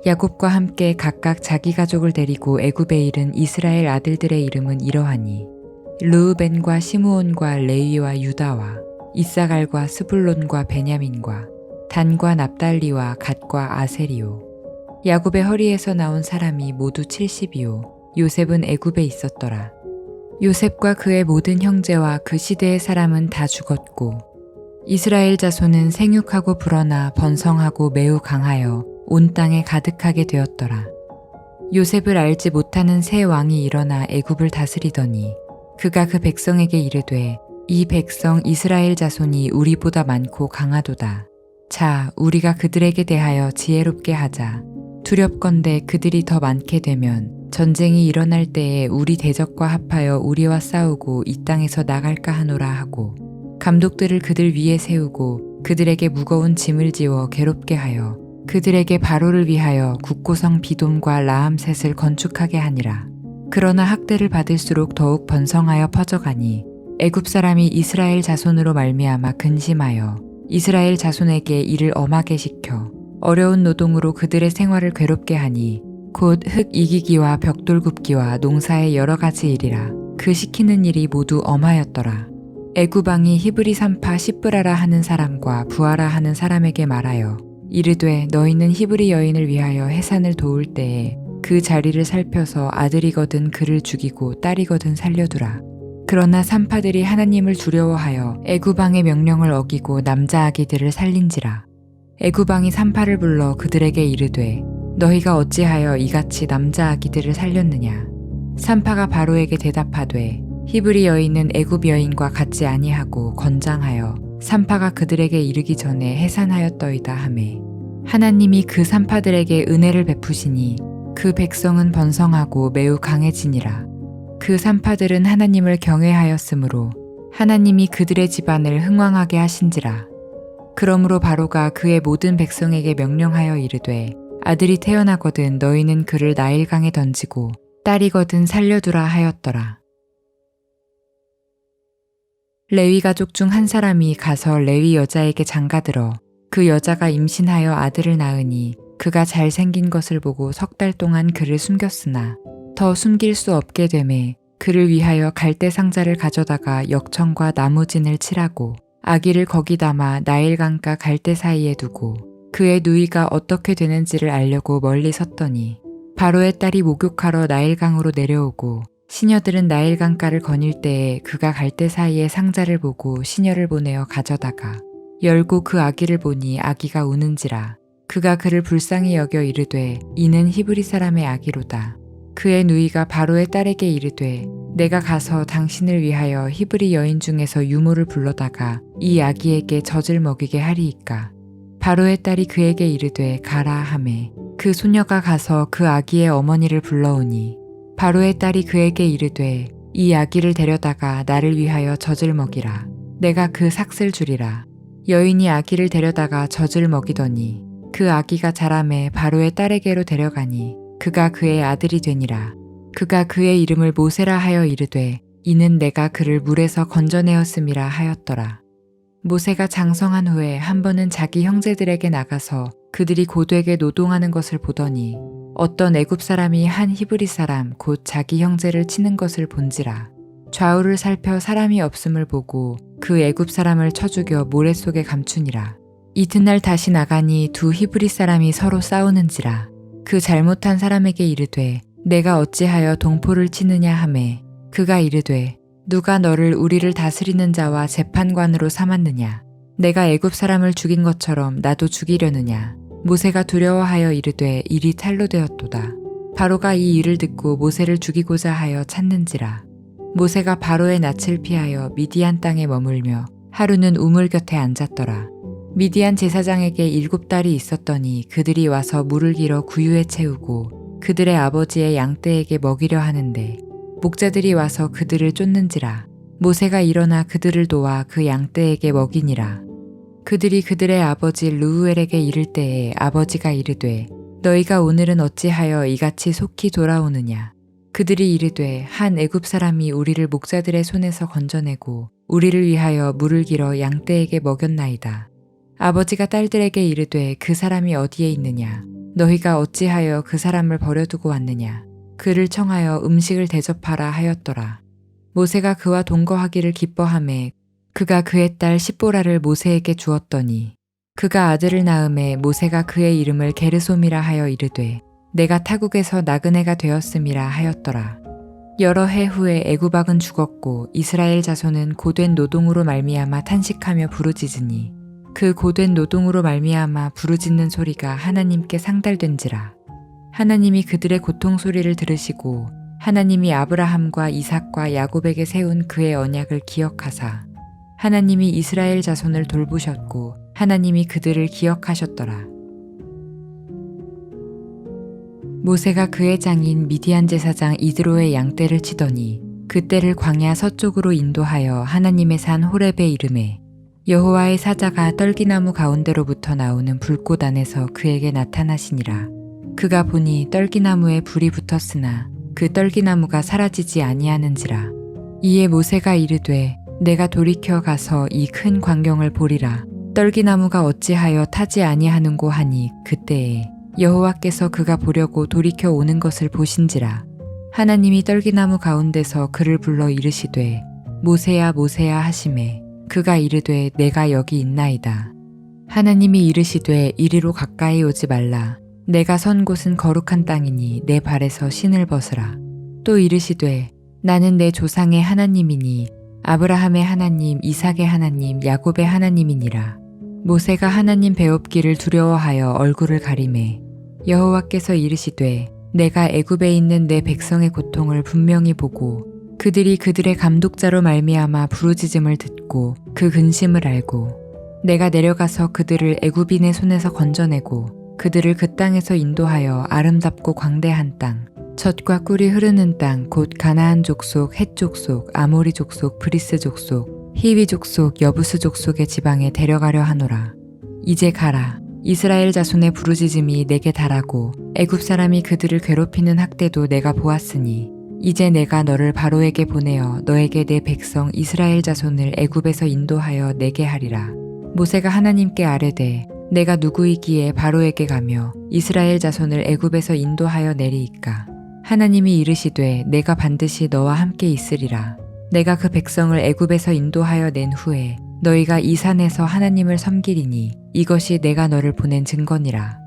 야곱과 함께 각각 자기 가족을 데리고 애굽에 이른 이스라엘 아들들의 이름은 이러하니 르우벤과 시므온과 레위와 유다와 이사갈과 스불론과 베냐민과 단과 납달리와 갓과 아세리요. 야곱의 허리에서 나온 사람이 모두 70이요. 요셉은 애굽에 있었더라. 요셉과 그의 모든 형제와 그 시대의 사람은 다 죽었고 이스라엘 자손은 생육하고 불어나 번성하고 매우 강하여 온 땅에 가득하게 되었더라. 요셉을 알지 못하는 새 왕이 일어나 애굽을 다스리더니 그가 그 백성에게 이르되 이 백성 이스라엘 자손이 우리보다 많고 강하도다. 자, 우리가 그들에게 대하여 지혜롭게 하자. 두렵건대 그들이 더 많게 되면 전쟁이 일어날 때에 우리 대적과 합하여 우리와 싸우고 이 땅에서 나갈까 하노라 하고 감독들을 그들 위에 세우고 그들에게 무거운 짐을 지워 괴롭게 하여 그들에게 바로를 위하여 국고성 비돔과 라암셋을 건축하게 하니라. 그러나 학대를 받을수록 더욱 번성하여 퍼져가니 애굽 사람이 이스라엘 자손으로 말미암아 근심하여 이스라엘 자손에게 일을 엄하게 시켜 어려운 노동으로 그들의 생활을 괴롭게 하니 곧 흙 이기기와 벽돌 굽기와 농사의 여러 가지 일이라. 그 시키는 일이 모두 엄하였더라. 애굽 왕이 히브리 산파 시브라라 하는 사람과 부하라 하는 사람에게 말하여 이르되 너희는 히브리 여인을 위하여 해산을 도울 때에 그 자리를 살펴서 아들이거든 그를 죽이고 딸이거든 살려두라. 그러나 산파들이 하나님을 두려워하여 애굽 왕의 명령을 어기고 남자 아기들을 살린지라. 애굽 왕이 산파를 불러 그들에게 이르되 너희가 어찌하여 이같이 남자 아기들을 살렸느냐. 산파가 바로에게 대답하되 히브리 여인은 애굽 여인과 같지 아니하고 건장하여 산파가 그들에게 이르기 전에 해산하였더이다 하매 하나님이 그 산파들에게 은혜를 베푸시니 그 백성은 번성하고 매우 강해지니라. 그 산파들은 하나님을 경외하였으므로 하나님이 그들의 집안을 흥왕하게 하신지라. 그러므로 바로가 그의 모든 백성에게 명령하여 이르되 아들이 태어나거든 너희는 그를 나일강에 던지고 딸이거든 살려두라 하였더라. 레위 가족 중 한 사람이 가서 레위 여자에게 장가들어 그 여자가 임신하여 아들을 낳으니 그가 잘생긴 것을 보고 3달 동안 그를 숨겼으나 더 숨길 수 없게 되매 그를 위하여 갈대 상자를 가져다가 역청과 나무진을 칠하고 아기를 거기 담아 나일강과 갈대 사이에 두고 그의 누이가 어떻게 되는지를 알려고 멀리 섰더니 바로의 딸이 목욕하러 나일강으로 내려오고 시녀들은 나일강가를 거닐 때에 그가 갈대 사이에 상자를 보고 시녀를 보내어 가져다가 열고 그 아기를 보니 아기가 우는지라. 그가 그를 불쌍히 여겨 이르되 이는 히브리 사람의 아기로다. 그의 누이가 바로의 딸에게 이르되 내가 가서 당신을 위하여 히브리 여인 중에서 유모를 불러다가 이 아기에게 젖을 먹이게 하리이까. 바로의 딸이 그에게 이르되 가라 하매 그 소녀가 가서 그 아기의 어머니를 불러오니 바로의 딸이 그에게 이르되 이 아기를 데려다가 나를 위하여 젖을 먹이라. 내가 그 삭슬 주리라. 여인이 아기를 데려다가 젖을 먹이더니 그 아기가 자라매 바로의 딸에게로 데려가니 그가 그의 아들이 되니라. 그가 그의 이름을 모세라 하여 이르되 이는 내가 그를 물에서 건져내었음이라 하였더라. 모세가 장성한 후에 한 번은 자기 형제들에게 나가서 그들이 고되게 노동하는 것을 보더니 어떤 애굽 사람이 한 히브리 사람 곧 자기 형제를 치는 것을 본지라. 좌우를 살펴 사람이 없음을 보고 그 애굽 사람을 쳐 죽여 모래 속에 감추니라. 이튿날 다시 나가니 두 히브리 사람이 서로 싸우는지라. 그 잘못한 사람에게 이르되 내가 어찌하여 동포를 치느냐 하매 그가 이르되 누가 너를 우리를 다스리는 자와 재판관으로 삼았느냐. 내가 애굽 사람을 죽인 것처럼 나도 죽이려느냐. 모세가 두려워하여 이르되 일이 탈로 되었도다. 바로가 이 일을 듣고 모세를 죽이고자 하여 찾는지라. 모세가 바로의 낯을 피하여 미디안 땅에 머물며 하루는 우물 곁에 앉았더라. 미디안 제사장에게 7딸이 있었더니 그들이 와서 물을 길어 구유에 채우고 그들의 아버지의 양떼에게 먹이려 하는데 목자들이 와서 그들을 쫓는지라. 모세가 일어나 그들을 도와 그 양떼에게 먹이니라. 그들이 그들의 아버지 르우엘에게 이를 때에 아버지가 이르되 너희가 오늘은 어찌하여 이같이 속히 돌아오느냐. 그들이 이르되 한 애굽 사람이 우리를 목자들의 손에서 건져내고 우리를 위하여 물을 길어 양떼에게 먹였나이다. 아버지가 딸들에게 이르되 그 사람이 어디에 있느냐. 너희가 어찌하여 그 사람을 버려두고 왔느냐? 그를 청하여 음식을 대접하라 하였더라. 모세가 그와 동거하기를 기뻐하매 그가 그의 딸 십보라를 모세에게 주었더니 그가 아들을 낳음에 모세가 그의 이름을 게르솜이라 하여 이르되 내가 타국에서 나그네가 되었음이라 하였더라. 여러 해 후에 애굽왕은 죽었고 이스라엘 자손은 고된 노동으로 말미암아 탄식하며 부르짖으니 그 고된 노동으로 말미암아 부르짖는 소리가 하나님께 상달된지라. 하나님이 그들의 고통 소리를 들으시고 하나님이 아브라함과 이삭과 야곱에게 세운 그의 언약을 기억하사 하나님이 이스라엘 자손을 돌보셨고 하나님이 그들을 기억하셨더라. 모세가 그의 장인 미디안 제사장 이드로의 양떼를 치더니 그 떼를 광야 서쪽으로 인도하여 하나님의 산 호렙에 이르매 여호와의 사자가 떨기나무 가운데로부터 나오는 불꽃 안에서 그에게 나타나시니라. 그가 보니 떨기나무에 불이 붙었으나 그 떨기나무가 사라지지 아니하는지라. 이에 모세가 이르되 내가 돌이켜 가서 이 큰 광경을 보리라. 떨기나무가 어찌하여 타지 아니하는고 하니 그때에 여호와께서 그가 보려고 돌이켜 오는 것을 보신지라. 하나님이 떨기나무 가운데서 그를 불러 이르시되 모세야 모세야 하시매 그가 이르되 내가 여기 있나이다. 하나님이 이르시되 이리로 가까이 오지 말라. 내가 선 곳은 거룩한 땅이니 내 발에서 신을 벗으라. 또 이르시되 나는 내 조상의 하나님이니 아브라함의 하나님, 이삭의 하나님, 야곱의 하나님이니라. 모세가 하나님 배웁기를 두려워하여 얼굴을 가리매 여호와께서 이르시되 내가 애굽에 있는 내 백성의 고통을 분명히 보고 그들이 그들의 감독자로 말미암아 부르짖음을 듣고 그 근심을 알고 내가 내려가서 그들을 애굽인의 손에서 건져내고 그들을 그 땅에서 인도하여 아름답고 광대한 땅, 젖과 꿀이 흐르는 땅, 곧 가나안 족속, 헷 족속, 아모리 족속, 브리스 족속, 히위 족속, 여부스 족속의 지방에 데려가려 하노라. 이제 가라. 이스라엘 자손의 부르짖음이 내게 달하고 애굽 사람이 그들을 괴롭히는 학대도 내가 보았으니 이제 내가 너를 바로에게 보내어 너에게 내 백성 이스라엘 자손을 애굽에서 인도하여 내게 하리라. 모세가 하나님께 아뢰되 내가 누구이기에 바로에게 가며 이스라엘 자손을 애굽에서 인도하여 내리이까. 하나님이 이르시되 내가 반드시 너와 함께 있으리라. 내가 그 백성을 애굽에서 인도하여 낸 후에 너희가 이 산에서 하나님을 섬기리니 이것이 내가 너를 보낸 증거니라.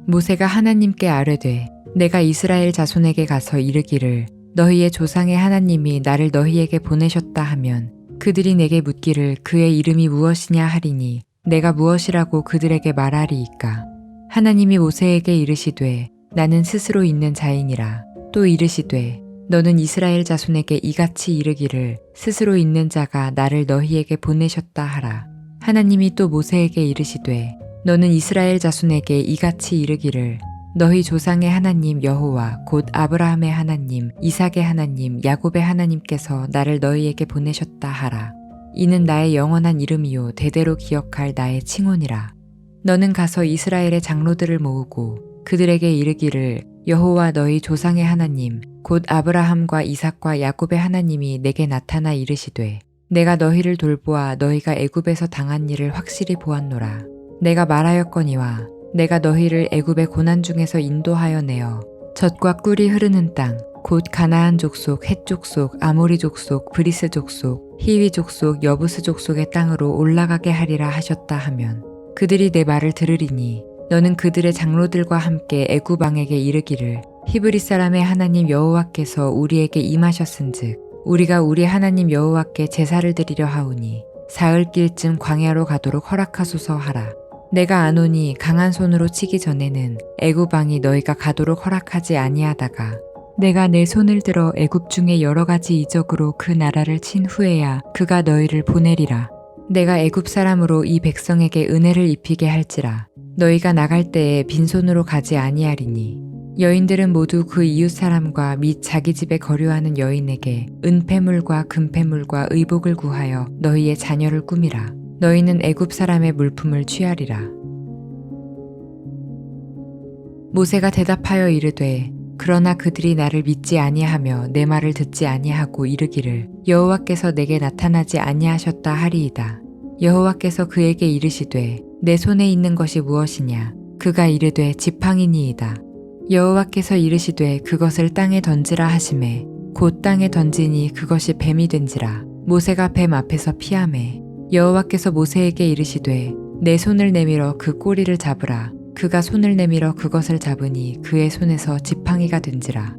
모세가 하나님께 아뢰되 내가 이스라엘 자손에게 가서 이르기를 너희의 조상의 하나님이 나를 너희에게 보내셨다 하면 그들이 내게 묻기를 그의 이름이 무엇이냐 하리니 내가 무엇이라고 그들에게 말하리이까. 하나님이 모세에게 이르시되 나는 스스로 있는 자이니라. 또 이르시되 너는 이스라엘 자손에게 이같이 이르기를 스스로 있는 자가 나를 너희에게 보내셨다 하라. 하나님이 또 모세에게 이르시되 너는 이스라엘 자손에게 이같이 이르기를 너희 조상의 하나님 여호와 곧 아브라함의 하나님, 이삭의 하나님, 야곱의 하나님께서 나를 너희에게 보내셨다 하라. 이는 나의 영원한 이름이요 대대로 기억할 나의 칭혼이라. 너는 가서 이스라엘의 장로들을 모으고 그들에게 이르기를 여호와 너희 조상의 하나님 곧 아브라함과 이삭과 야곱의 하나님이 내게 나타나 이르시되 내가 너희를 돌보아 너희가 애굽에서 당한 일을 확실히 보았노라. 내가 말하였거니와 내가 너희를 애굽의 고난 중에서 인도하여 내어 젖과 꿀이 흐르는 땅 곧 가나안 족속, 헷 족속, 아모리 족속, 브리스 족속, 히위 족속, 여부스 족속의 땅으로 올라가게 하리라 하셨다 하면 그들이 내 말을 들으리니 너는 그들의 장로들과 함께 애굽 왕에게 이르기를 히브리 사람의 하나님 여호와께서 우리에게 임하셨은즉 우리가 우리 하나님 여호와께 제사를 드리려 하오니 사흘길쯤 광야로 가도록 허락하소서 하라. 내가 아노니 강한 손으로 치기 전에는 애굽 왕이 너희가 가도록 허락하지 아니하다가 내가 내 손을 들어 애굽 중에 여러 가지 이적으로 그 나라를 친 후에야 그가 너희를 보내리라. 내가 애굽 사람으로 이 백성에게 은혜를 입히게 할지라. 너희가 나갈 때에 빈손으로 가지 아니하리니 여인들은 모두 그 이웃 사람과 및 자기 집에 거류하는 여인에게 은폐물과 금폐물과 의복을 구하여 너희의 자녀를 꾸미라. 너희는 애굽 사람의 물품을 취하리라. 모세가 대답하여 이르되 그러나 그들이 나를 믿지 아니하며 내 말을 듣지 아니하고 이르기를 여호와께서 내게 나타나지 아니하셨다 하리이다. 여호와께서 그에게 이르시되 내 손에 있는 것이 무엇이냐? 그가 이르되 지팡이니이다. 여호와께서 이르시되 그것을 땅에 던지라 하시매 곧 땅에 던지니 그것이 뱀이 된지라. 모세가 뱀 앞에서 피하매 여호와께서 모세에게 이르시되 내 손을 내밀어 그 꼬리를 잡으라. 그가 손을 내밀어 그것을 잡으니 그의 손에서 지팡이가 된지라.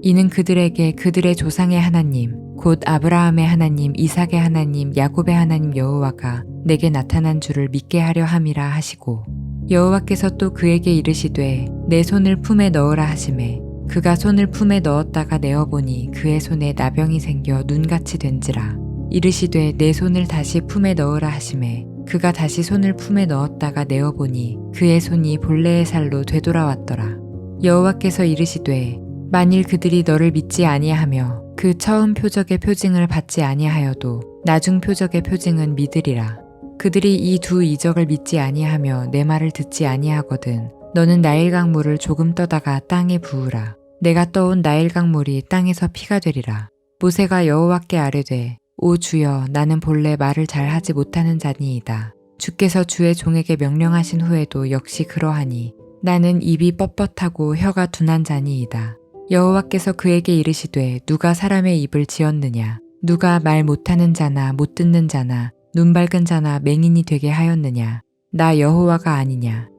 이는 그들에게 그들의 조상의 하나님 곧 아브라함의 하나님 이삭의 하나님 야곱의 하나님 여호와가 내게 나타난 줄을 믿게 하려 함이라 하시고 여호와께서 또 그에게 이르시되 내 손을 품에 넣으라 하시매 그가 손을 품에 넣었다가 내어보니 그의 손에 나병이 생겨 눈같이 된지라. 이르시되 내 손을 다시 품에 넣으라 하시매 그가 다시 손을 품에 넣었다가 내어보니 그의 손이 본래의 살로 되돌아왔더라. 여호와께서 이르시되 만일 그들이 너를 믿지 아니하며 그 처음 표적의 표징을 받지 아니하여도 나중 표적의 표징은 믿으리라. 그들이 이 두 이적을 믿지 아니하며 내 말을 듣지 아니하거든 너는 나일강 물을 조금 떠다가 땅에 부으라. 내가 떠온 나일강 물이 땅에서 피가 되리라. 모세가 여호와께 아뢰되 오 주여 나는 본래 말을 잘하지 못하는 자니이다. 주께서 주의 종에게 명령하신 후에도 역시 그러하니 나는 입이 뻣뻣하고 혀가 둔한 자니이다. 여호와께서 그에게 이르시되 누가 사람의 입을 지었느냐 누가 말 못하는 자나 못 듣는 자나 눈 밝은 자나 맹인이 되게 하였느냐 나 여호와가 아니냐.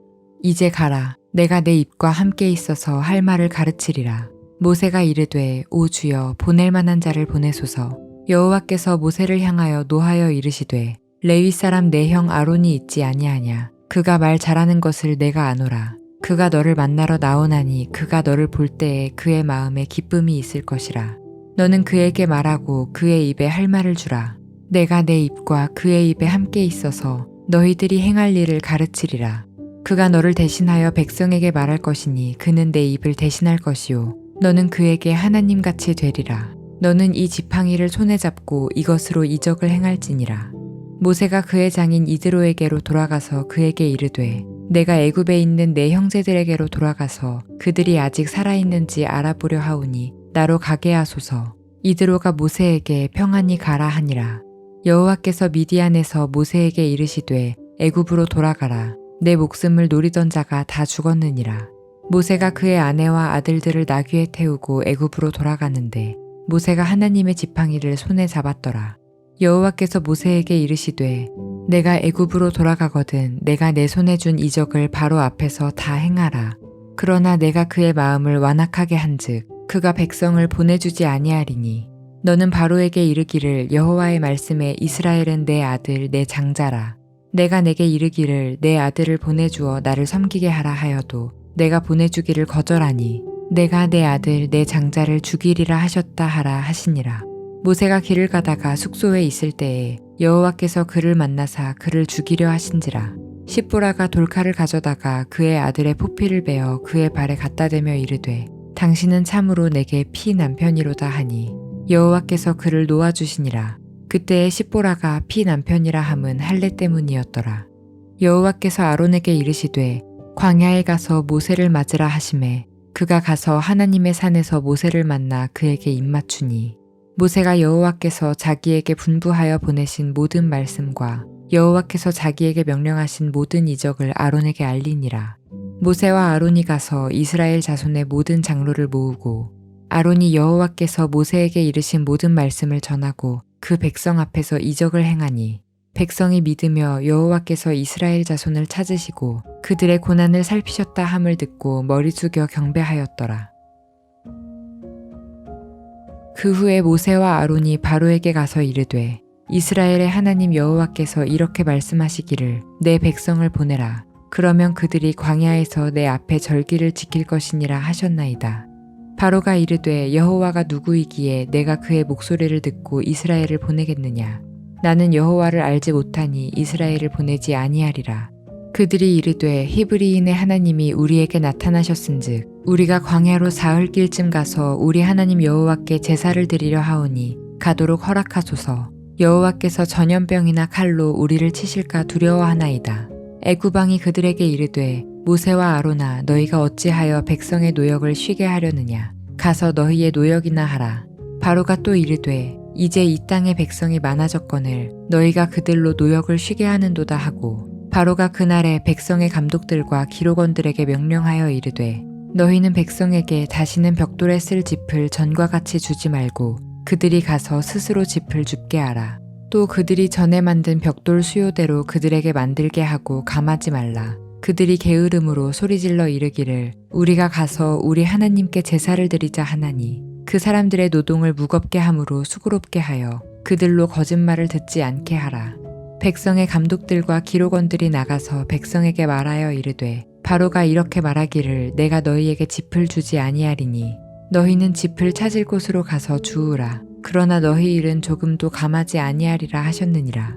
이제 가라. 내가 내 입과 함께 있어서 할 말을 가르치리라. 모세가 이르되 오 주여 보낼 만한 자를 보내소서. 여호와께서 모세를 향하여 노하여 이르시되 레위 사람 내 형 아론이 있지 아니하냐. 그가 말 잘하는 것을 내가 아노라. 그가 너를 만나러 나오나니 그가 너를 볼 때에 그의 마음에 기쁨이 있을 것이라. 너는 그에게 말하고 그의 입에 할 말을 주라. 내가 내 입과 그의 입에 함께 있어서 너희들이 행할 일을 가르치리라. 그가 너를 대신하여 백성에게 말할 것이니 그는 내 입을 대신할 것이요 너는 그에게 하나님같이 되리라. 너는 이 지팡이를 손에 잡고 이것으로 이적을 행할지니라. 모세가 그의 장인 이드로에게로 돌아가서 그에게 이르되 내가 애굽에 있는 내 형제들에게로 돌아가서 그들이 아직 살아있는지 알아보려 하오니 나로 가게 하소서. 이드로가 모세에게 평안히 가라 하니라. 여호와께서 미디안에서 모세에게 이르시되 애굽으로 돌아가라. 내 목숨을 노리던 자가 다 죽었느니라. 모세가 그의 아내와 아들들을 나귀에 태우고 애굽으로 돌아가는데 모세가 하나님의 지팡이를 손에 잡았더라. 여호와께서 모세에게 이르시되 내가 애굽으로 돌아가거든 내가 내 손에 준 이적을 바로 앞에서 다 행하라. 그러나 내가 그의 마음을 완악하게 한즉 그가 백성을 보내주지 아니하리니 너는 바로에게 이르기를 여호와의 말씀에 이스라엘은 내 아들 내 장자라. 내가 내게 이르기를 내 아들을 보내주어 나를 섬기게 하라 하여도 내가 보내주기를 거절하니 내가 내 아들 내 장자를 죽이리라 하셨다 하라 하시니라. 모세가 길을 가다가 숙소에 있을 때에 여호와께서 그를 만나사 그를 죽이려 하신지라. 십보라가 돌칼을 가져다가 그의 아들의 포피를 베어 그의 발에 갖다 대며 이르되 당신은 참으로 내게 피 남편이로다 하니 여호와께서 그를 놓아주시니라. 그때에 십보라가 피 남편이라 함은 할례 때문이었더라. 여호와께서 아론에게 이르시되 광야에 가서 모세를 맞으라 하시매 그가 가서 하나님의 산에서 모세를 만나 그에게 입맞추니 모세가 여호와께서 자기에게 분부하여 보내신 모든 말씀과 여호와께서 자기에게 명령하신 모든 이적을 아론에게 알리니라. 모세와 아론이 가서 이스라엘 자손의 모든 장로를 모으고 아론이 여호와께서 모세에게 이르신 모든 말씀을 전하고 그 백성 앞에서 이적을 행하니 백성이 믿으며 여호와께서 이스라엘 자손을 찾으시고 그들의 고난을 살피셨다 함을 듣고 머리 숙여 경배하였더라. 그 후에 모세와 아론이 바로에게 가서 이르되 이스라엘의 하나님 여호와께서 이렇게 말씀하시기를 내 백성을 보내라. 그러면 그들이 광야에서 내 앞에 절기를 지킬 것이니라 하셨나이다. 바로가 이르되 여호와가 누구이기에 내가 그의 목소리를 듣고 이스라엘을 보내겠느냐. 나는 여호와를 알지 못하니 이스라엘을 보내지 아니하리라. 그들이 이르되 히브리인의 하나님이 우리에게 나타나셨은즉 우리가 광야로 사흘길쯤 가서 우리 하나님 여호와께 제사를 드리려 하오니 가도록 허락하소서. 여호와께서 전염병이나 칼로 우리를 치실까 두려워하나이다. 애굽왕이 그들에게 이르되 모세와 아론아 너희가 어찌하여 백성의 노역을 쉬게 하려느냐. 가서 너희의 노역이나 하라. 바로가 또 이르되 이제 이 땅의 백성이 많아졌거늘 너희가 그들로 노역을 쉬게 하는도다 하고 바로가 그날에 백성의 감독들과 기록원들에게 명령하여 이르되 너희는 백성에게 다시는 벽돌에 쓸 짚을 전과 같이 주지 말고 그들이 가서 스스로 짚을 줍게 하라. 또 그들이 전에 만든 벽돌 수요대로 그들에게 만들게 하고 감하지 말라. 그들이 게으름으로 소리질러 이르기를 우리가 가서 우리 하나님께 제사를 드리자 하나니 그 사람들의 노동을 무겁게 함으로 수고롭게 하여 그들로 거짓말을 듣지 않게 하라. 백성의 감독들과 기록원들이 나가서 백성에게 말하여 이르되 바로가 이렇게 말하기를 내가 너희에게 짚을 주지 아니하리니 너희는 짚을 찾을 곳으로 가서 주우라. 그러나 너희 일은 조금도 감하지 아니하리라 하셨느니라.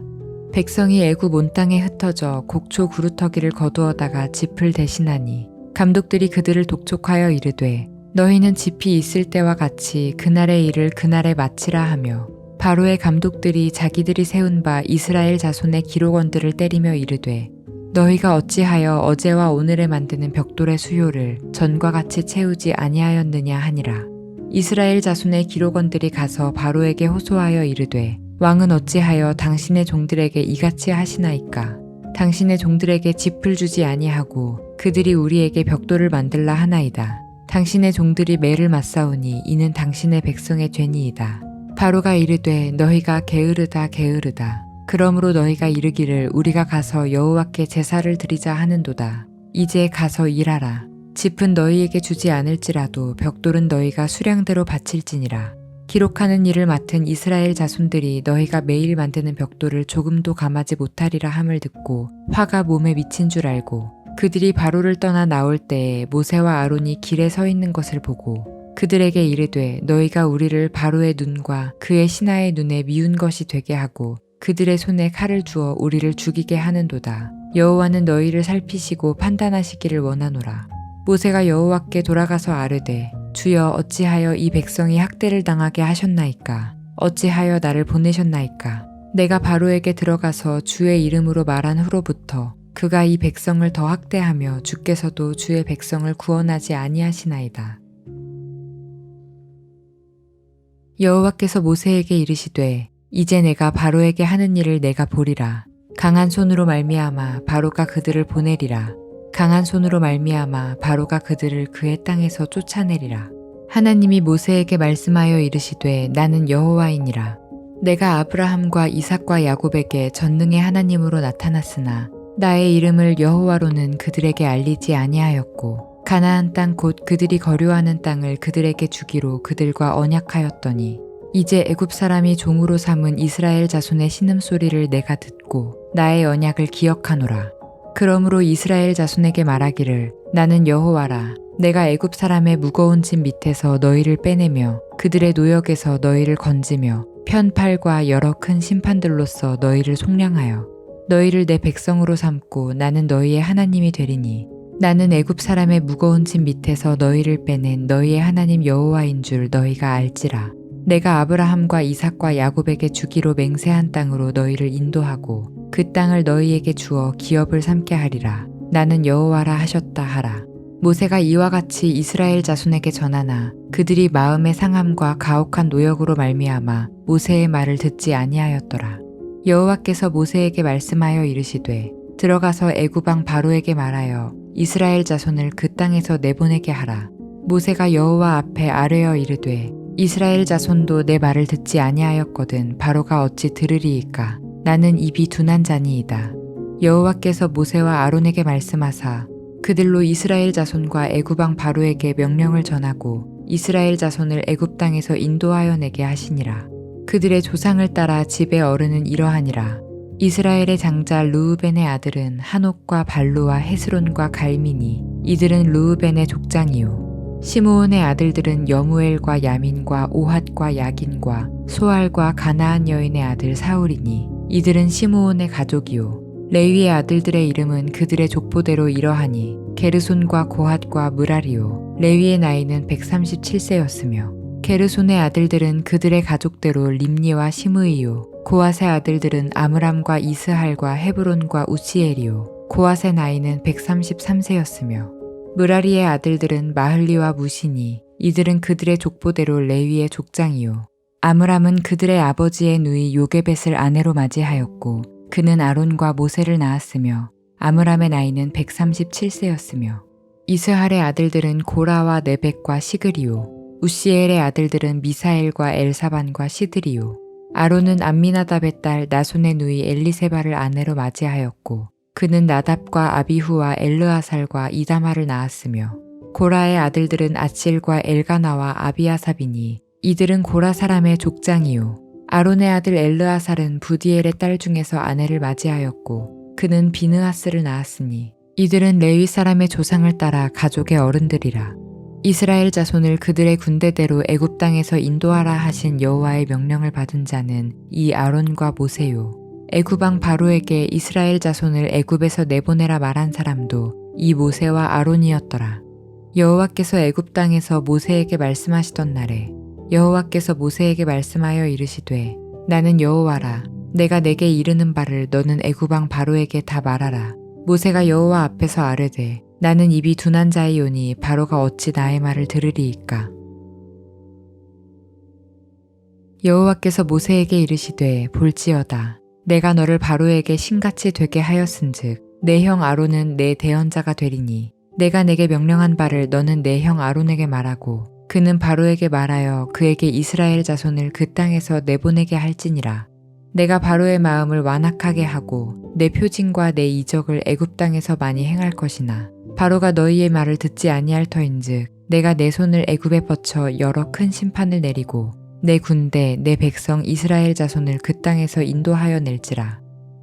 백성이 애굽 온 땅에 흩어져 곡초 구루터기를 거두어다가 짚을 대신하니 감독들이 그들을 독촉하여 이르되 너희는 짚이 있을 때와 같이 그날의 일을 그날에 마치라 하며 바로의 감독들이 자기들이 세운 바 이스라엘 자손의 기록원들을 때리며 이르되 너희가 어찌하여 어제와 오늘에 만드는 벽돌의 수요를 전과 같이 채우지 아니하였느냐 하니라. 이스라엘 자손의 기록원들이 가서 바로에게 호소하여 이르되 왕은 어찌하여 당신의 종들에게 이같이 하시나이까? 당신의 종들에게 짚을 주지 아니하고 그들이 우리에게 벽돌을 만들라 하나이다. 당신의 종들이 매를 맞사오니 이는 당신의 백성의 죄니이다. 바로가 이르되 너희가 게으르다 게으르다. 그러므로 너희가 이르기를 우리가 가서 여호와께 제사를 드리자 하는도다. 이제 가서 일하라. 짚은 너희에게 주지 않을지라도 벽돌은 너희가 수량대로 바칠지니라. 기록하는 일을 맡은 이스라엘 자손들이 너희가 매일 만드는 벽돌을 조금도 감하지 못하리라 함을 듣고 화가 몸에 미친 줄 알고 그들이 바로를 떠나 나올 때에 모세와 아론이 길에 서 있는 것을 보고 그들에게 이르되 너희가 우리를 바로의 눈과 그의 신하의 눈에 미운 것이 되게 하고 그들의 손에 칼을 주어 우리를 죽이게 하는도다. 여호와는 너희를 살피시고 판단하시기를 원하노라. 모세가 여호와께 돌아가서 아르되 주여 어찌하여 이 백성이 학대를 당하게 하셨나이까? 어찌하여 나를 보내셨나이까? 내가 바로에게 들어가서 주의 이름으로 말한 후로부터 그가 이 백성을 더 학대하며 주께서도 주의 백성을 구원하지 아니하시나이다. 여호와께서 모세에게 이르시되 이제 내가 바로에게 하는 일을 내가 보리라. 강한 손으로 말미암아 바로가 그들을 보내리라. 강한 손으로 말미암아 바로가 그들을 그의 땅에서 쫓아내리라. 하나님이 모세에게 말씀하여 이르시되 나는 여호와이니라. 내가 아브라함과 이삭과 야곱에게 전능의 하나님으로 나타났으나 나의 이름을 여호와로는 그들에게 알리지 아니하였고 가나안 땅 곧 그들이 거류하는 땅을 그들에게 주기로 그들과 언약하였더니 이제 애굽 사람이 종으로 삼은 이스라엘 자손의 신음소리를 내가 듣고 나의 언약을 기억하노라. 그러므로 이스라엘 자손에게 말하기를 나는 여호와라. 내가 애굽 사람의 무거운 짐 밑에서 너희를 빼내며 그들의 노역에서 너희를 건지며 편팔과 여러 큰 심판들로서 너희를 속량하여 너희를 내 백성으로 삼고 나는 너희의 하나님이 되리니 나는 애굽 사람의 무거운 짐 밑에서 너희를 빼낸 너희의 하나님 여호와인 줄 너희가 알지라. 내가 아브라함과 이삭과 야곱에게 주기로 맹세한 땅으로 너희를 인도하고 그 땅을 너희에게 주어 기업을 삼게 하리라. 나는 여호와라 하셨다 하라. 모세가 이와 같이 이스라엘 자손에게 전하나 그들이 마음의 상함과 가혹한 노역으로 말미암아 모세의 말을 듣지 아니하였더라. 여호와께서 모세에게 말씀하여 이르시되 들어가서 애굽 왕 바로에게 말하여 이스라엘 자손을 그 땅에서 내보내게 하라. 모세가 여호와 앞에 아뢰어 이르되 이스라엘 자손도 내 말을 듣지 아니하였거든 바로가 어찌 들으리이까? 나는 입이 둔한 자니이다. 여호와께서 모세와 아론에게 말씀하사 그들로 이스라엘 자손과 애굽 왕 바로에게 명령을 전하고 이스라엘 자손을 애굽 땅에서 인도하여 내게 하시니라. 그들의 조상을 따라 집의 어른은 이러하니라. 이스라엘의 장자 르우벤의 아들은 한옥과 발루와 헤스론과 갈미니 이들은 르우벤의 족장이요. 시므온의 아들들은 여무엘과 야민과 오핫과 야긴과 소알과 가나안 여인의 아들 사울이니 이들은 시므온의 가족이요. 레위의 아들들의 이름은 그들의 족보대로 이러하니 게르손과 고핫과 무라리요. 레위의 나이는 137세였으며 게르손의 아들들은 그들의 가족대로 림니와 시므이요. 고핫의 아들들은 아므람과 이스할과 헤브론과 우시엘이요. 고핫의 나이는 133세였으며 무라리의 아들들은 마흘리와 무시니 이들은 그들의 족보대로 레위의 족장이요. 아므람은 그들의 아버지의 누이 요게벳을 아내로 맞이하였고 그는 아론과 모세를 낳았으며 아므람의 나이는 137세였으며 이스할의 아들들은 고라와 네벡과 시그리오, 우시엘의 아들들은 미사엘과 엘사반과 시드리오. 아론은 암미나답의 딸 나손의 누이 엘리세바를 아내로 맞이하였고 그는 나답과 아비후와 엘르아살과 이다마를 낳았으며 고라의 아들들은 아칠과 엘가나와 아비아삽이니 이들은 고라 사람의 족장이요. 아론의 아들 엘르아살은 부디엘의 딸 중에서 아내를 맞이하였고 그는 비느하스를 낳았으니 이들은 레위 사람의 조상을 따라 가족의 어른들이라. 이스라엘 자손을 그들의 군대대로 애굽 땅에서 인도하라 하신 여호와의 명령을 받은 자는 이 아론과 모세요. 애굽 왕 바로에게 이스라엘 자손을 애굽에서 내보내라 말한 사람도 이 모세와 아론이었더라. 여호와께서 애굽 땅에서 모세에게 말씀하시던 날에 여호와께서 모세에게 말씀하여 이르시되 나는 여호와라. 내가 내게 이르는 바를 너는 애굽 왕 바로에게 다 말하라. 모세가 여호와 앞에서 아뢰되 나는 입이 둔한 자이오니 바로가 어찌 나의 말을 들으리이까. 여호와께서 모세에게 이르시되 볼지어다. 내가 너를 바로에게 신같이 되게 하였은즉 내 형 아론은 내 대언자가 되리니 내가 내게 명령한 바를 너는 내 형 아론에게 말하고 그는 바로에게 말하여 그에게 이스라엘 자손을 그 땅에서 내보내게 할지니라. 내가 바로의 마음을 완악하게 하고 내 표징과 내 이적을 애굽 땅에서 많이 행할 것이나 바로가 너희의 말을 듣지 아니할 터인즉 내가 내 손을 애굽에 뻗쳐 여러 큰 심판을 내리고 내 군대 내 백성 이스라엘 자손을 그 땅에서 인도하여 낼지라.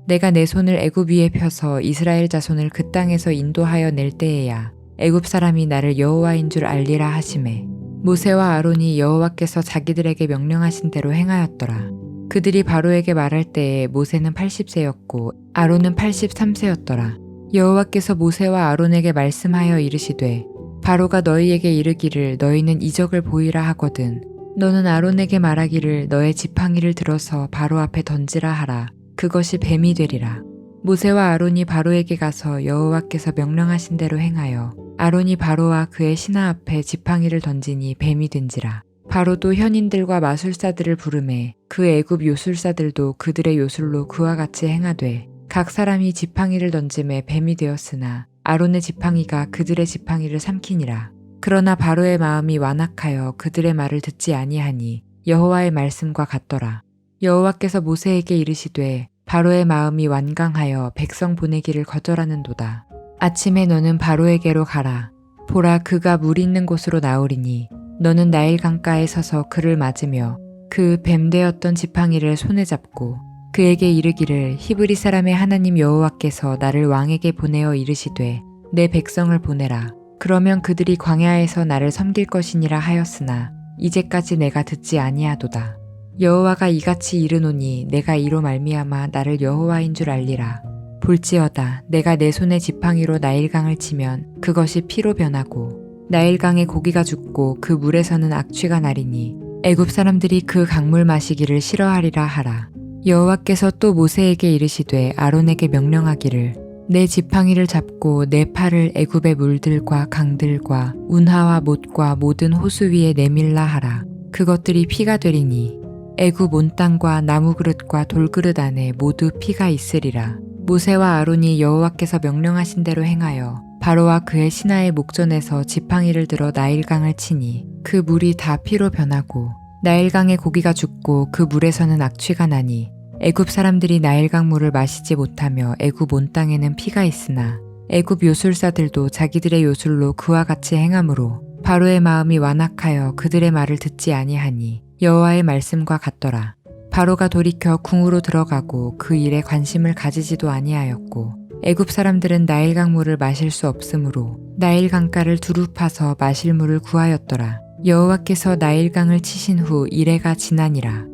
내가 내 손을 애굽 위에 펴서 이스라엘 자손을 그 땅에서 인도하여 낼 때에야 애굽 사람이 나를 여호와인 줄 알리라 하시매 모세와 아론이 여호와께서 자기들에게 명령하신 대로 행하였더라. 그들이 바로에게 말할 때에 모세는 80세였고 아론은 83세였더라. 여호와께서 모세와 아론에게 말씀하여 이르시되 바로가 너희에게 이르기를 너희는 이적을 보이라 하거든 너는 아론에게 말하기를 너의 지팡이를 들어서 바로 앞에 던지라 하라. 그것이 뱀이 되리라. 모세와 아론이 바로에게 가서 여호와께서 명령하신 대로 행하여 아론이 바로와 그의 신하 앞에 지팡이를 던지니 뱀이 된지라. 바로도 현인들과 마술사들을 부르매 그 애굽 요술사들도 그들의 요술로 그와 같이 행하되 각 사람이 지팡이를 던짐에 뱀이 되었으나 아론의 지팡이가 그들의 지팡이를 삼키니라. 그러나 바로의 마음이 완악하여 그들의 말을 듣지 아니하니 여호와의 말씀과 같더라. 여호와께서 모세에게 이르시되 바로의 마음이 완강하여 백성 보내기를 거절하는도다. 아침에 너는 바로에게로 가라. 보라 그가 물 있는 곳으로 나오리니 너는 나일 강가에 서서 그를 맞으며 그 뱀 되었던 지팡이를 손에 잡고 그에게 이르기를 히브리 사람의 하나님 여호와께서 나를 왕에게 보내어 이르시되 내 백성을 보내라. 그러면 그들이 광야에서 나를 섬길 것이니라 하였으나 이제까지 내가 듣지 아니하도다. 여호와가 이같이 이르노니 내가 이로 말미암아 나를 여호와인 줄 알리라. 볼지어다 내가 내 손에 지팡이로 나일강을 치면 그것이 피로 변하고 나일강에 고기가 죽고 그 물에서는 악취가 나리니 애굽 사람들이 그 강물 마시기를 싫어하리라 하라. 여호와께서 또 모세에게 이르시되 아론에게 명령하기를 내 지팡이를 잡고 내 팔을 애굽의 물들과 강들과 운하와 못과 모든 호수 위에 내밀라 하라. 그것들이 피가 되리니 애굽 온 땅과 나무 그릇과 돌그릇 안에 모두 피가 있으리라. 모세와 아론이 여호와께서 명령하신 대로 행하여 바로와 그의 신하의 목전에서 지팡이를 들어 나일강을 치니 그 물이 다 피로 변하고 나일강의 고기가 죽고 그 물에서는 악취가 나니 애굽 사람들이 나일강 물을 마시지 못하며 애굽 온 땅에는 피가 있으나 애굽 요술사들도 자기들의 요술로 그와 같이 행하므로 바로의 마음이 완악하여 그들의 말을 듣지 아니하니 여호와의 말씀과 같더라. 바로가 돌이켜 궁으로 들어가고 그 일에 관심을 가지지도 아니하였고 애굽 사람들은 나일강 물을 마실 수 없으므로 나일 강가를 두루 파서 마실 물을 구하였더라. 여호와께서 나일강을 치신 후 이레가 지나니라.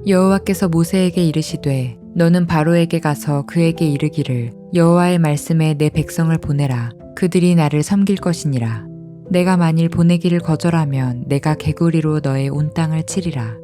여호와께서 모세에게 이르시되 너는 바로에게 가서 그에게 이르기를 여호와의 말씀에 내 백성을 보내라. 그들이 나를 섬길 것이니라. 내가 만일 보내기를 거절하면 내가 개구리로 너의 온 땅을 치리라.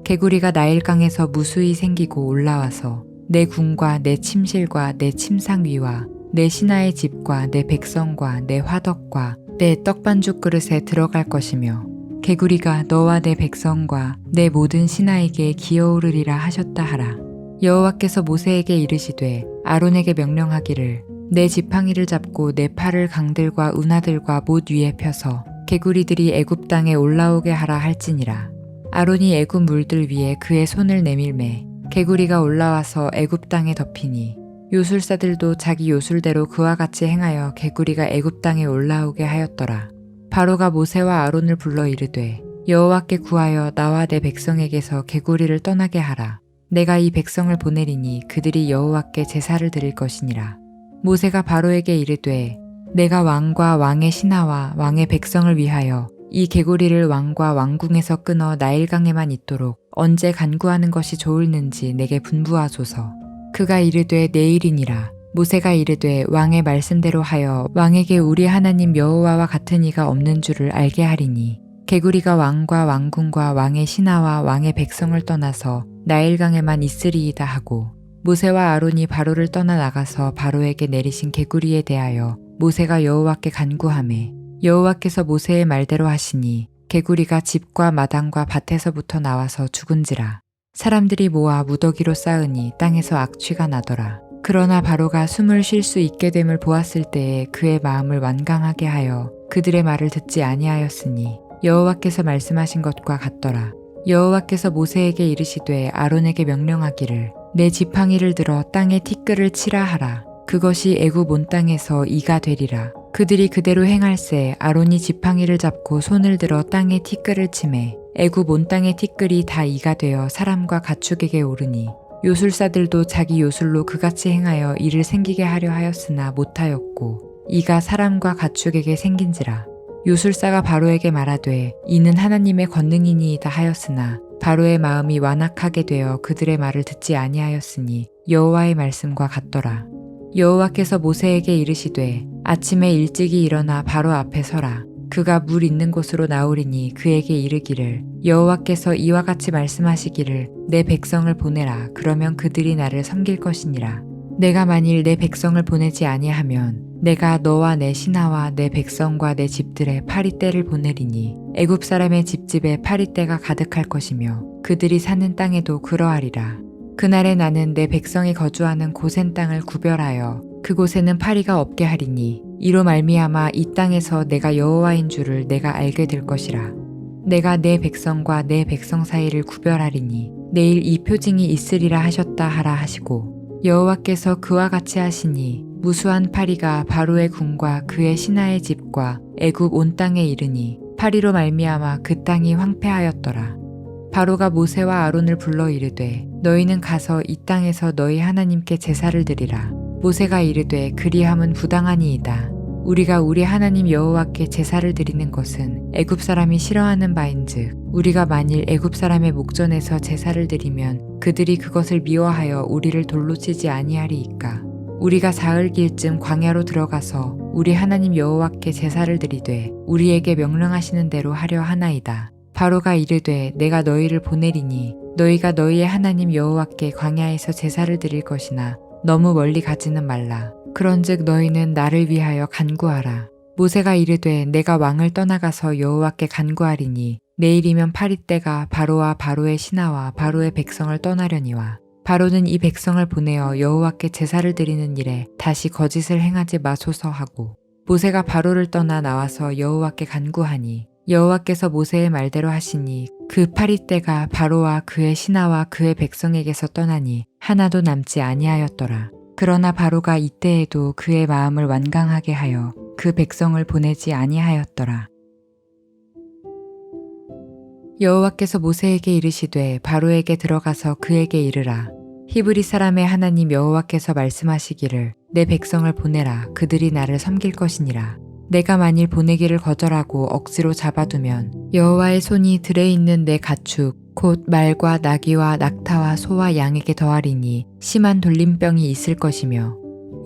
개구리가 나일강에서 무수히 생기고 올라와서 내 궁과 내 침실과 내 침상 위와 내 신하의 집과 내 백성과 내 화덕과 내 떡반죽 그릇에 들어갈 것이며 개구리가 너와 내 백성과 내 모든 신하에게 기어오르리라 하셨다 하라. 여호와께서 모세에게 이르시되 아론에게 명령하기를 내 지팡이를 잡고 내 팔을 강들과 운하들과 못 위에 펴서 개구리들이 애굽 땅에 올라오게 하라 할지니라. 아론이 애굽 물들 위에 그의 손을 내밀매 개구리가 올라와서 애굽 땅에 덮이니 요술사들도 자기 요술대로 그와 같이 행하여 개구리가 애굽 땅에 올라오게 하였더라. 바로가 모세와 아론을 불러 이르되 여호와께 구하여 나와 내 백성에게서 개구리를 떠나게 하라. 내가 이 백성을 보내리니 그들이 여호와께 제사를 드릴 것이니라. 모세가 바로에게 이르되 내가 왕과 왕의 신하와 왕의 백성을 위하여 이 개구리를 왕과 왕궁에서 끊어 나일강에만 있도록 언제 간구하는 것이 좋을는지 내게 분부하소서. 그가 이르되 내일이니라. 모세가 이르되 왕의 말씀대로 하여 왕에게 우리 하나님 여호와와 같은 이가 없는 줄을 알게 하리니 개구리가 왕과 왕궁과 왕의 신하와 왕의 백성을 떠나서 나일강에만 있으리이다 하고 모세와 아론이 바로를 떠나 나가서 바로에게 내리신 개구리에 대하여 모세가 여호와께 간구하매 여호와께서 모세의 말대로 하시니 개구리가 집과 마당과 밭에서부터 나와서 죽은지라. 사람들이 모아 무더기로 쌓으니 땅에서 악취가 나더라. 그러나 바로가 숨을 쉴 수 있게 됨을 보았을 때에 그의 마음을 완강하게 하여 그들의 말을 듣지 아니하였으니 여호와께서 말씀하신 것과 같더라. 여호와께서 모세에게 이르시되 아론에게 명령하기를 내 지팡이를 들어 땅에 티끌을 치라 하라. 그것이 애굽 온 땅에서 이가 되리라. 그들이 그대로 행할세 아론이 지팡이를 잡고 손을 들어 땅에 티끌을 치매 애굽 온 땅의 티끌이 다 이가 되어 사람과 가축에게 오르니 요술사들도 자기 요술로 그같이 행하여 이를 생기게 하려 하였으나 못하였고 이가 사람과 가축에게 생긴지라. 요술사가 바로에게 말하되 이는 하나님의 권능이니이다 하였으나 바로의 마음이 완악하게 되어 그들의 말을 듣지 아니하였으니 여호와의 말씀과 같더라. 여호와께서 모세에게 이르시되 아침에 일찍이 일어나 바로 앞에 서라. 그가 물 있는 곳으로 나오리니 그에게 이르기를 여호와께서 이와 같이 말씀하시기를 내 백성을 보내라. 그러면 그들이 나를 섬길 것이니라. 내가 만일 내 백성을 보내지 아니하면 내가 너와 내 신하와 내 백성과 내 집들에 파리떼를 보내리니 애굽 사람의 집집에 파리떼가 가득할 것이며 그들이 사는 땅에도 그러하리라. 그날에 나는 내 백성이 거주하는 고센 땅을 구별하여 그곳에는 파리가 없게 하리니 이로 말미암아 이 땅에서 내가 여호와인 줄을 내가 알게 될 것이라. 내가 내 백성과 내 백성 사이를 구별하리니 내일 이 표징이 있으리라 하셨다 하라 하시고 여호와께서 그와 같이 하시니 무수한 파리가 바로의 궁과 그의 신하의 집과 애굽 온 땅에 이르니 파리로 말미암아 그 땅이 황폐하였더라. 바로가 모세와 아론을 불러 이르되 너희는 가서 이 땅에서 너희 하나님께 제사를 드리라. 모세가 이르되 그리함은 부당하니이다. 우리가 우리 하나님 여호와께 제사를 드리는 것은 애굽 사람이 싫어하는 바인즉 우리가 만일 애굽 사람의 목전에서 제사를 드리면 그들이 그것을 미워하여 우리를 돌로 치지 아니하리이까. 우리가 사흘 길쯤 광야로 들어가서 우리 하나님 여호와께 제사를 드리되 우리에게 명령하시는 대로 하려 하나이다. 바로가 이르되 내가 너희를 보내리니 너희가 너희의 하나님 여호와께 광야에서 제사를 드릴 것이나 너무 멀리 가지는 말라. 그런즉 너희는 나를 위하여 간구하라. 모세가 이르되 내가 왕을 떠나가서 여호와께 간구하리니 내일이면 파리떼가 바로와 바로의 신하와 바로의 백성을 떠나려니와 바로는 이 백성을 보내어 여호와께 제사를 드리는 일에 다시 거짓을 행하지 마소서 하고 모세가 바로를 떠나 나와서 여호와께 간구하니 여호와께서 모세의 말대로 하시니 그 파리떼가 바로와 그의 신하와 그의 백성에게서 떠나니 하나도 남지 아니하였더라. 그러나 바로가 이때에도 그의 마음을 완강하게 하여 그 백성을 보내지 아니하였더라. 여호와께서 모세에게 이르시되 바로에게 들어가서 그에게 이르라. 히브리 사람의 하나님 여호와께서 말씀하시기를 내 백성을 보내라. 그들이 나를 섬길 것이니라. 내가 만일 보내기를 거절하고 억지로 잡아두면 여호와의 손이 들에 있는 내 가축 곧 말과 나귀와 낙타와 소와 양에게 더하리니 심한 돌림병이 있을 것이며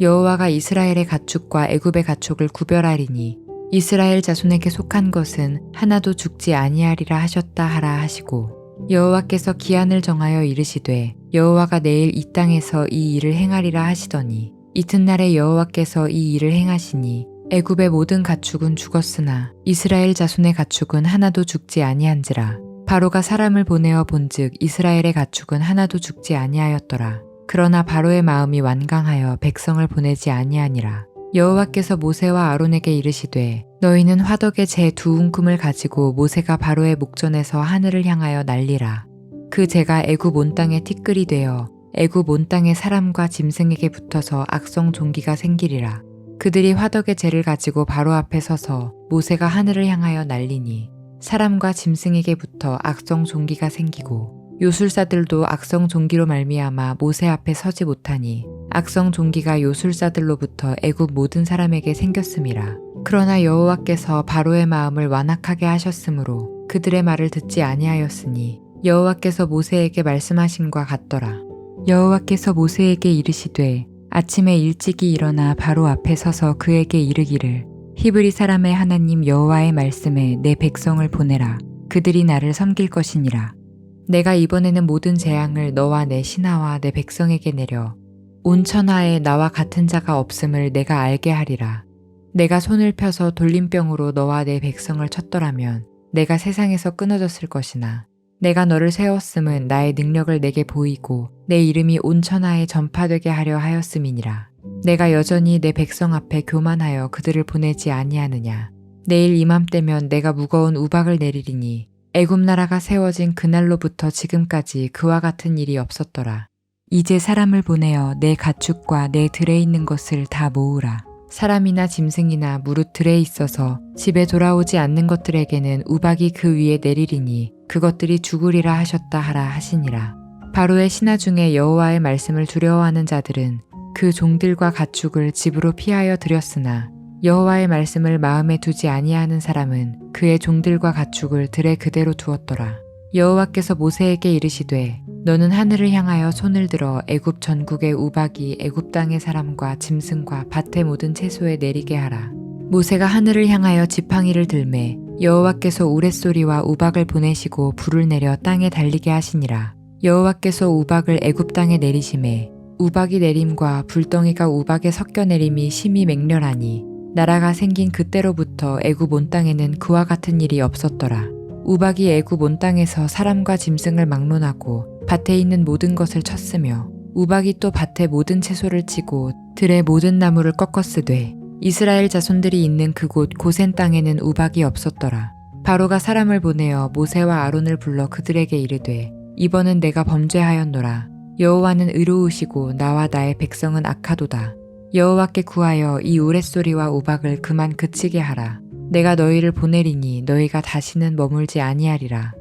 여호와가 이스라엘의 가축과 애굽의 가축을 구별하리니 이스라엘 자손에게 속한 것은 하나도 죽지 아니하리라 하셨다 하라 하시고 여호와께서 기한을 정하여 이르시되 여호와가 내일 이 땅에서 이 일을 행하리라 하시더니 이튿날에 여호와께서 이 일을 행하시니 애굽의 모든 가축은 죽었으나 이스라엘 자손의 가축은 하나도 죽지 아니한지라. 바로가 사람을 보내어 본즉 이스라엘의 가축은 하나도 죽지 아니하였더라. 그러나 바로의 마음이 완강하여 백성을 보내지 아니하니라. 여호와께서 모세와 아론에게 이르시되 너희는 화덕에 재 두 움큼을 가지고 모세가 바로의 목전에서 하늘을 향하여 날리라. 그 재가 애굽 온 땅에 티끌이 되어 애굽 온 땅의 사람과 짐승에게 붙어서 악성 종기가 생기리라. 그들이 화덕의 재를 가지고 바로 앞에 서서 모세가 하늘을 향하여 날리니 사람과 짐승에게 붙어 악성 종기가 생기고 요술사들도 악성 종기로 말미암아 모세 앞에 서지 못하니 악성 종기가 요술사들로부터 애굽 모든 사람에게 생겼음이라. 그러나 여호와께서 바로의 마음을 완악하게 하셨으므로 그들의 말을 듣지 아니하였으니 여호와께서 모세에게 말씀하심과 같더라. 여호와께서 모세에게 이르시되 아침에 일찍이 일어나 바로 앞에 서서 그에게 이르기를 히브리 사람의 하나님 여호와의 말씀에 내 백성을 보내라. 그들이 나를 섬길 것이니라. 내가 이번에는 모든 재앙을 너와 내 신하와 내 백성에게 내려 온 천하에 나와 같은 자가 없음을 내가 알게 하리라. 내가 손을 펴서 돌림병으로 너와 내 백성을 쳤더라면 내가 세상에서 끊어졌을 것이나 내가 너를 세웠음은 나의 능력을 내게 보이고 내 이름이 온 천하에 전파되게 하려 하였음이니라. 내가 여전히 내 백성 앞에 교만하여 그들을 보내지 아니하느냐. 내일 이맘때면 내가 무거운 우박을 내리리니 애굽 나라가 세워진 그날로부터 지금까지 그와 같은 일이 없었더라. 이제 사람을 보내어 내 가축과 내 들에 있는 것을 다 모으라. 사람이나 짐승이나 무릇 들에 있어서 집에 돌아오지 않는 것들에게는 우박이 그 위에 내리리니 그것들이 죽으리라 하셨다 하라 하시니라. 바로의 신하 중에 여호와의 말씀을 두려워하는 자들은 그 종들과 가축을 집으로 피하여 들였으나 여호와의 말씀을 마음에 두지 아니하는 사람은 그의 종들과 가축을 들에 그대로 두었더라. 여호와께서 모세에게 이르시되 너는 하늘을 향하여 손을 들어 애굽 전국의 우박이 애굽 땅의 사람과 짐승과 밭의 모든 채소에 내리게 하라. 모세가 하늘을 향하여 지팡이를 들매 여호와께서 우레소리와 우박을 보내시고 불을 내려 땅에 달리게 하시니라. 여호와께서 우박을 애굽 땅에 내리심에 우박이 내림과 불덩이가 우박에 섞여 내림이 심히 맹렬하니 나라가 생긴 그때로부터 애굽 온 땅에는 그와 같은 일이 없었더라. 우박이 애굽 온 땅에서 사람과 짐승을 막론하고 밭에 있는 모든 것을 쳤으며 우박이 또 밭의 모든 채소를 치고 들의 모든 나무를 꺾었으되 이스라엘 자손들이 있는 그곳 고센 땅에는 우박이 없었더라. 바로가 사람을 보내어 모세와 아론을 불러 그들에게 이르되 이번은 내가 범죄하였노라. 여호와는 의로우시고 나와 나의 백성은 악하도다. 여호와께 구하여 이 우레소리와 우박을 그만 그치게 하라. 내가 너희를 보내리니 너희가 다시는 머물지 아니하리라.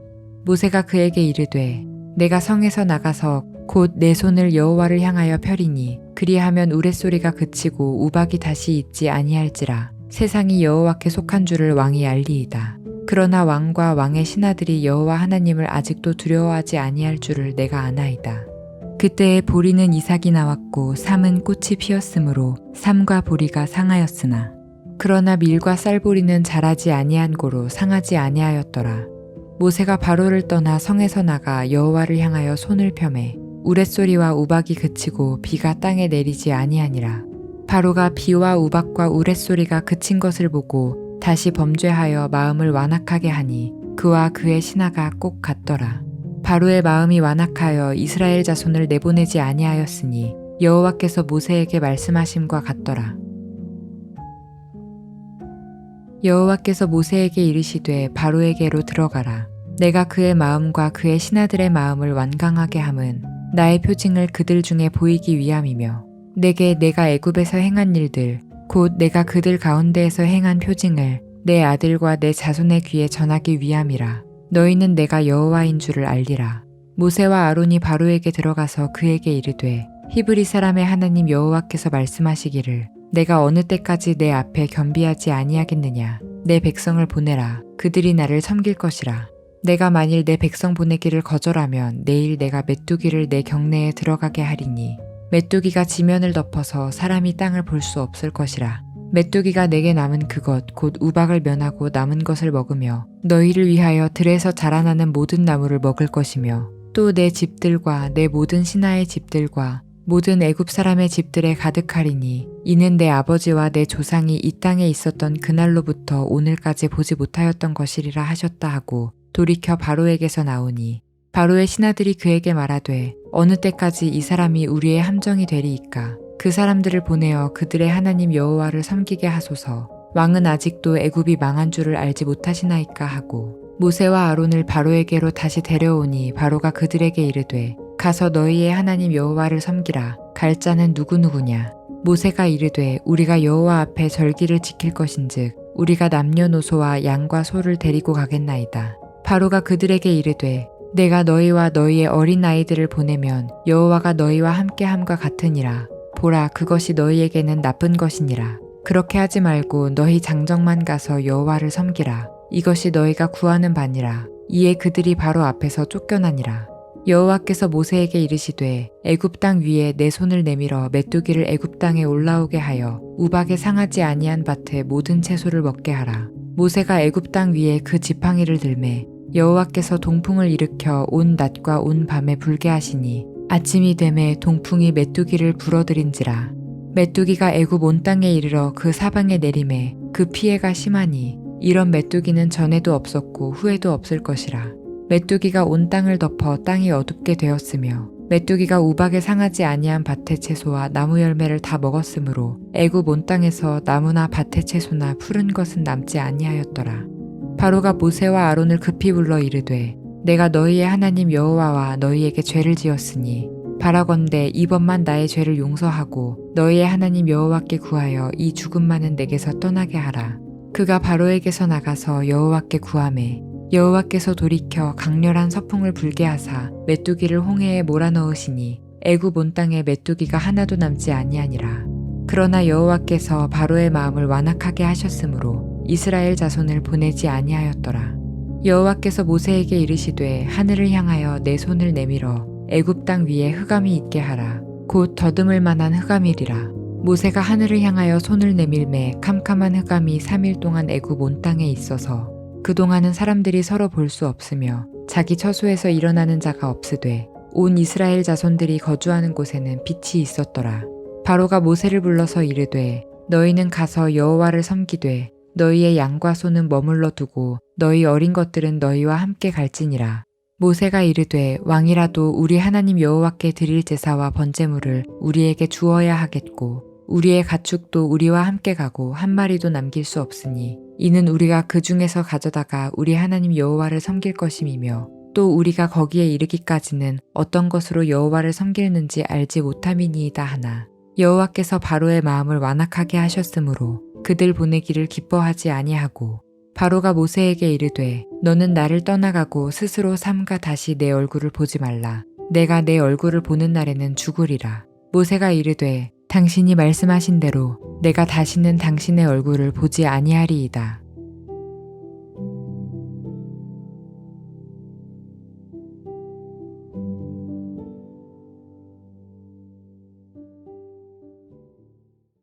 모세가 그에게 이르되 내가 성에서 나가서 곧 내 손을 여호와를 향하여 펴리니 그리하면 우레소리가 그치고 우박이 다시 있지 아니할지라. 세상이 여호와께 속한 줄을 왕이 알리이다. 그러나 왕과 왕의 신하들이 여호와 하나님을 아직도 두려워하지 아니할 줄을 내가 아나이다. 그때에 보리는 이삭이 나왔고 삼은 꽃이 피었으므로 삼과 보리가 상하였으나 그러나 밀과 쌀보리는 자라지 아니한 고로 상하지 아니하였더라. 모세가 바로를 떠나 성에서 나가 여호와를 향하여 손을 펴매 우레소리와 우박이 그치고 비가 땅에 내리지 아니하니라. 바로가 비와 우박과 우레소리가 그친 것을 보고 다시 범죄하여 마음을 완악하게 하니 그와 그의 신하가 꼭 같더라. 바로의 마음이 완악하여 이스라엘 자손을 내보내지 아니하였으니 여호와께서 모세에게 말씀하심과 같더라. 여호와께서 모세에게 이르시되 바로에게로 들어가라. 내가 그의 마음과 그의 신하들의 마음을 완강하게 함은 나의 표징을 그들 중에 보이기 위함이며 내게 내가 애굽에서 행한 일들 곧 내가 그들 가운데에서 행한 표징을 내 아들과 내 자손의 귀에 전하기 위함이라. 너희는 내가 여호와인 줄을 알리라. 모세와 아론이 바로에게 들어가서 그에게 이르되 히브리 사람의 하나님 여호와께서 말씀하시기를 내가 어느 때까지 내 앞에 겸비하지 아니하겠느냐. 내 백성을 보내라. 그들이 나를 섬길 것이라. 내가 만일 내 백성 보내기를 거절하면 내일 내가 메뚜기를 내 경내에 들어가게 하리니 메뚜기가 지면을 덮어서 사람이 땅을 볼 수 없을 것이라. 메뚜기가 내게 남은 그것 곧 우박을 면하고 남은 것을 먹으며 너희를 위하여 들에서 자라나는 모든 나무를 먹을 것이며 또 내 집들과 내 모든 신하의 집들과 모든 애굽 사람의 집들에 가득하리니 이는 내 아버지와 내 조상이 이 땅에 있었던 그날로부터 오늘까지 보지 못하였던 것이리라 하셨다 하고 돌이켜 바로에게서 나오니 바로의 신하들이 그에게 말하되 어느 때까지 이 사람이 우리의 함정이 되리이까. 그 사람들을 보내어 그들의 하나님 여호와를 섬기게 하소서. 왕은 아직도 애굽이 망한 줄을 알지 못하시나이까 하고 모세와 아론을 바로에게로 다시 데려오니 바로가 그들에게 이르되 가서 너희의 하나님 여호와를 섬기라. 갈 자는 누구누구냐. 모세가 이르되 우리가 여호와 앞에 절기를 지킬 것인즉 우리가 남녀노소와 양과 소를 데리고 가겠나이다. 바로가 그들에게 이르되 내가 너희와 너희의 어린 아이들을 보내면 여호와가 너희와 함께함과 같으니라. 보라, 그것이 너희에게는 나쁜 것이니라. 그렇게 하지 말고 너희 장정만 가서 여호와를 섬기라. 이것이 너희가 구하는 바니라. 이에 그들이 바로 앞에서 쫓겨나니라. 여호와께서 모세에게 이르시되 애굽 땅 위에 내 손을 내밀어 메뚜기를 애굽 땅에 올라오게 하여 우박에 상하지 아니한 밭에 모든 채소를 먹게 하라. 모세가 애굽 땅 위에 그 지팡이를 들매 여호와께서 동풍을 일으켜 온 낮과 온 밤에 불게 하시니 아침이 되매 동풍이 메뚜기를 불어들인지라. 메뚜기가 애굽 온 땅에 이르러 그 사방에 내림에 그 피해가 심하니 이런 메뚜기는 전에도 없었고 후에도 없을 것이라. 메뚜기가 온 땅을 덮어 땅이 어둡게 되었으며 메뚜기가 우박에 상하지 아니한 밭의 채소와 나무 열매를 다 먹었으므로 애굽 온 땅에서 나무나 밭의 채소나 푸른 것은 남지 아니하였더라. 바로가 모세와 아론을 급히 불러 이르되 내가 너희의 하나님 여호와와 너희에게 죄를 지었으니 바라건대 이번만 나의 죄를 용서하고 너희의 하나님 여호와께 구하여 이 죽음만은 내게서 떠나게 하라. 그가 바로에게서 나가서 여호와께 구하매 여호와께서 돌이켜 강렬한 서풍을 불게 하사 메뚜기를 홍해에 몰아넣으시니 애굽 온 땅에 메뚜기가 하나도 남지 아니하니라. 그러나 여호와께서 바로의 마음을 완악하게 하셨으므로 이스라엘 자손을 보내지 아니하였더라. 여호와께서 모세에게 이르시되 하늘을 향하여 내 손을 내밀어 애굽 땅 위에 흑암이 있게 하라. 곧 더듬을 만한 흑암이리라. 모세가 하늘을 향하여 손을 내밀매 캄캄한 흑암이 3일 동안 애굽 온 땅에 있어서 그동안은 사람들이 서로 볼 수 없으며 자기 처소에서 일어나는 자가 없으되 온 이스라엘 자손들이 거주하는 곳에는 빛이 있었더라. 바로가 모세를 불러서 이르되 너희는 가서 여호와를 섬기되 너희의 양과 소는 머물러 두고 너희 어린 것들은 너희와 함께 갈지니라. 모세가 이르되 왕이라도 우리 하나님 여호와께 드릴 제사와 번제물을 우리에게 주어야 하겠고 우리의 가축도 우리와 함께 가고 한 마리도 남길 수 없으니 이는 우리가 그 중에서 가져다가 우리 하나님 여호와를 섬길 것임이며 또 우리가 거기에 이르기까지는 어떤 것으로 여호와를 섬기는지 알지 못함이니이다 하나 여호와께서 바로의 마음을 완악하게 하셨으므로 그들 보내기를 기뻐하지 아니하고 바로가 모세에게 이르되 너는 나를 떠나가고 스스로 삼가 다시 내 얼굴을 보지 말라. 내가 내 얼굴을 보는 날에는 죽으리라. 모세가 이르되 당신이 말씀하신 대로 내가 다시는 당신의 얼굴을 보지 아니하리이다.